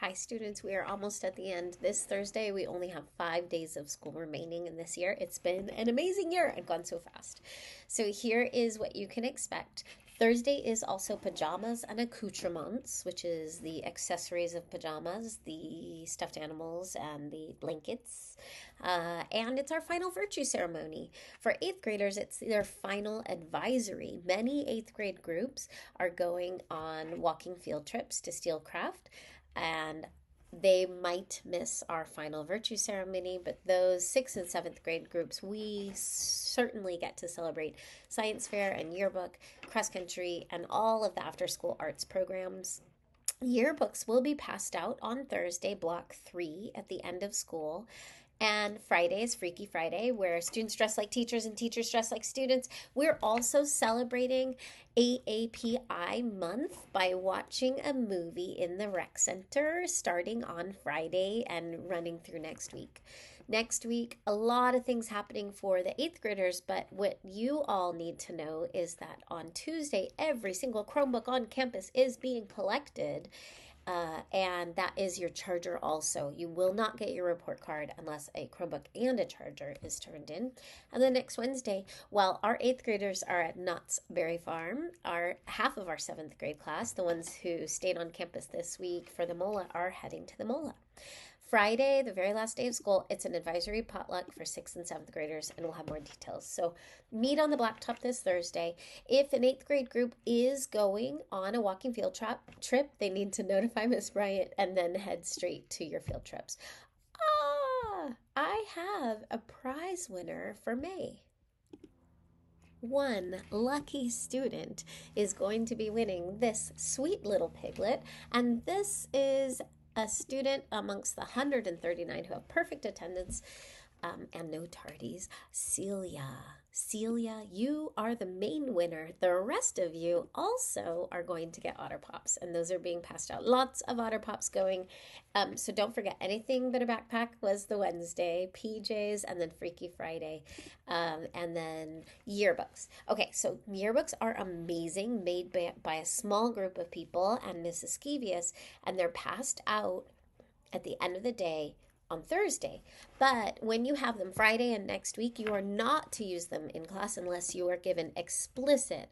Hi, students. We are almost at the end. This Thursday, we only have 5 days of school remaining in this year. It's been an amazing year and gone so fast. So, here is what you can expect. Thursday is also pajamas and accoutrements, which is the accessories of pajamas, the stuffed animals, and the blankets. And it's our final virtue ceremony. For eighth graders, it's their final advisory. Many eighth grade groups are going on walking field trips to Steelcraft, and they might miss our final virtue ceremony, but those sixth and seventh grade groups, we certainly get to celebrate science fair and yearbook, cross country, and all of the after school arts programs. Yearbooks will be passed out on Thursday, block 3, at the end of school. And Friday is Freaky Friday, where students dress like teachers and teachers dress like students. We're also celebrating AAPI Month by watching a movie in the rec center starting on Friday and running through next week. Next week, a lot of things happening for the eighth graders, but what you all need to know is that on Tuesday, every single Chromebook on campus is being collected. And that is your charger also. You will not get your report card unless a Chromebook and a charger is turned in. And then next Wednesday, while our eighth graders are at Knott's Berry Farm, our half of our seventh grade class, the ones who stayed on campus this week for the MOLAA, are heading to the MOLAA. Friday, the very last day of school, it's an advisory potluck for sixth and seventh graders, and we'll have more details. So meet on the blacktop this Thursday. If an eighth grade group is going on a walking field trip, they need to notify Miss Bryant and then head straight to your field trips. I have a prize winner for May. One lucky student is going to be winning this sweet little piglet, and this is a student amongst the 139 who have perfect attendance and no tardies. Celia, you are the main winner. The rest of you also are going to get Otter Pops, and those are being passed out. Lots of Otter Pops going. So don't forget, anything but a backpack was the Wednesday, PJs, and then Freaky Friday, and then yearbooks. Okay, so yearbooks are amazing, made by a small group of people and Mrs. Skevius, and they're passed out at the end of the day on Thursday. But when you have them Friday and next week, you are not to use them in class unless you are given explicit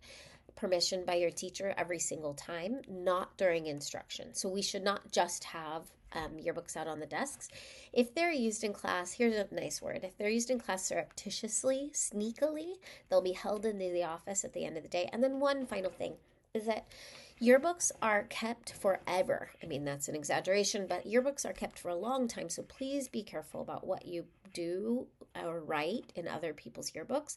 permission by your teacher every single time, not during instruction. So we should not just have yearbooks out on the desks. If they're used in class, here's a nice word. If they're used in class surreptitiously, sneakily, they'll be held into the office at the end of the day. And then one final thing is that yearbooks are kept forever. I mean, that's an exaggeration, but yearbooks are kept for a long time. So please be careful about what you do or write in other people's yearbooks.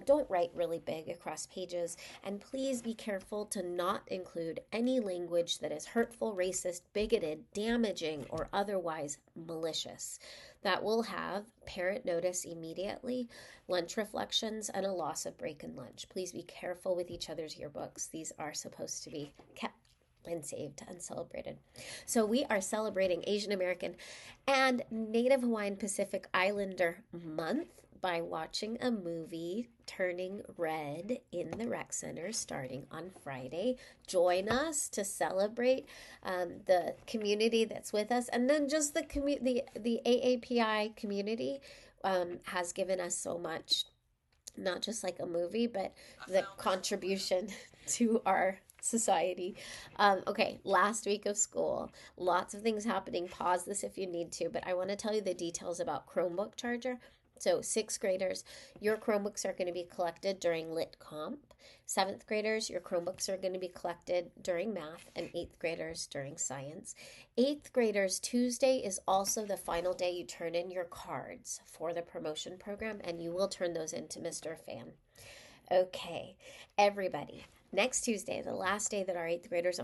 Don't write really big across pages. And please be careful to not include any language that is hurtful, racist, bigoted, damaging, or otherwise malicious. That will have parent notice immediately, lunch reflections, and a loss of break and lunch. Please be careful with each other's yearbooks. These are supposed to be kept and saved and celebrated. So we are celebrating Asian American and Native Hawaiian Pacific Islander Month by watching a movie, Turning Red, in the rec center starting on Friday. Join us to celebrate the community that's with us, and then just the AAPI community has given us so much, not just like a movie, but the contribution to our society. Okay, last week of school, lots of things happening. Pause this if you need to, but I want to tell you the details about Chromebook charger. So sixth graders, your Chromebooks are going to be collected during Lit Comp. Seventh graders, your Chromebooks are going to be collected during math, and eighth graders during science. Eighth graders, Tuesday is also the final day you turn in your cards for the promotion program, and you will turn those in to Mr. Fan. Okay, everybody. Next Tuesday, the last day that our eighth graders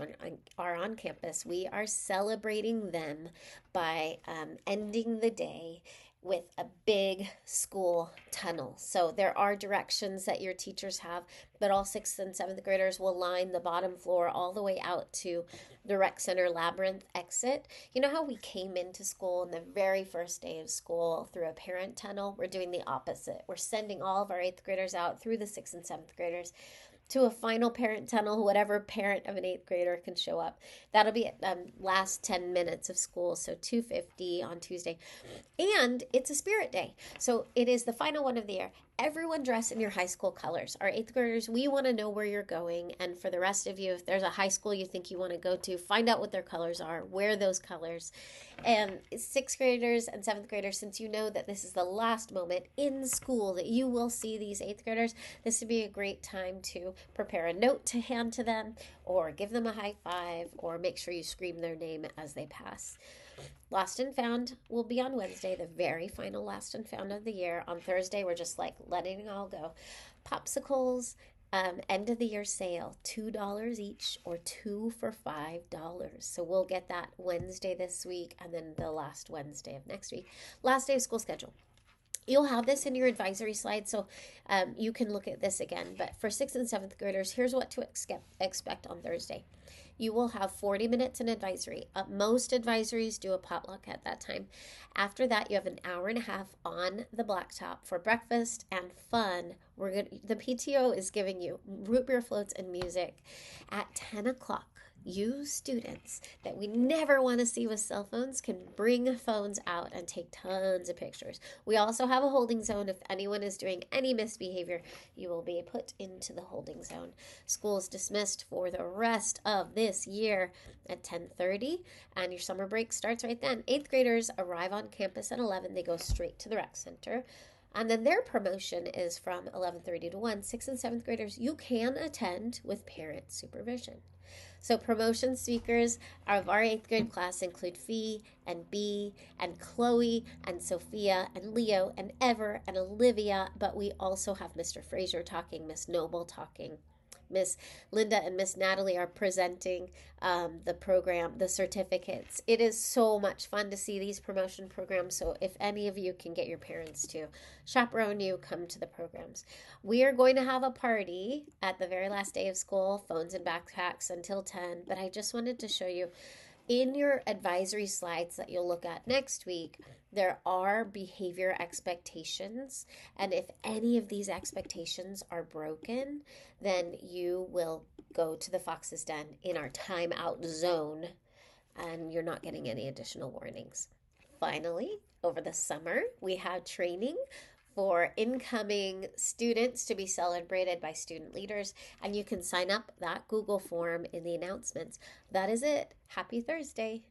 are on campus, we are celebrating them by ending the day with a big school tunnel. So there are directions that your teachers have, but all sixth and seventh graders will line the bottom floor all the way out to the rec center labyrinth exit. You know how we came into school on the very first day of school through a parent tunnel? We're doing the opposite. We're sending all of our eighth graders out through the sixth and seventh graders. to a final parent tunnel, whatever parent of an eighth grader can show up. That'll be at last 10 minutes of school, so 2:50 on Tuesday. And it's a spirit day. So it is the final one of the year. Everyone dress in your high school colors. Our eighth graders, we want to know where you're going. And for the rest of you, if there's a high school you think you want to go to, find out what their colors are, wear those colors. And sixth graders and seventh graders, since you know that this is the last moment in school that you will see these eighth graders, this would be a great time to prepare a note to hand to them, or give them a high five, or make sure you scream their name as they pass. Lost and Found will be on Wednesday, the very final Lost and Found of the year. On Thursday, we're just like letting it all go. Popsicles, end of the year sale, $2 each, or two for $5. So we'll get that Wednesday this week, and then the last Wednesday of next week. Last day of school schedule. You'll have this in your advisory slide, so you can look at this again. But for 6th and 7th graders, here's what to expect on Thursday. You will have 40 minutes in advisory. Most advisories do a potluck at that time. After that, you have an hour and a half on the blacktop for breakfast and fun. The PTO is giving you root beer floats and music. At 10 o'clock, you students that we never want to see with cell phones can bring phones out and take tons of pictures. We also have a holding zone. If anyone is doing any misbehavior, you will be put into the holding zone. School is dismissed for the rest of this year at 10:30, and your summer break starts right then. 8th graders arrive on campus at 11. They go straight to the rec center. And then their promotion is from 11:30 to 1. 6th and 7th graders, you can attend with parent supervision. So promotion speakers of our 8th grade class include Fee and Bee and Chloe and Sophia and Leo and Ever and Olivia, but we also have Mr. Fraser talking, Miss Noble talking. Miss Linda and Miss Natalie are presenting the program, the certificates. It is so much fun to see these promotion programs. So if any of you can get your parents to chaperone you, come to the programs. We are going to have a party at the very last day of school, phones and backpacks until 10. But I just wanted to show you in your advisory slides that you'll look at next week, there are behavior expectations. And if any of these expectations are broken, then you will go to the Fox's Den in our timeout zone, and you're not getting any additional warnings. Finally, over the summer, we have training for incoming students to be celebrated by student leaders, and you can sign up that Google form in the announcements. That is it. Happy Thursday.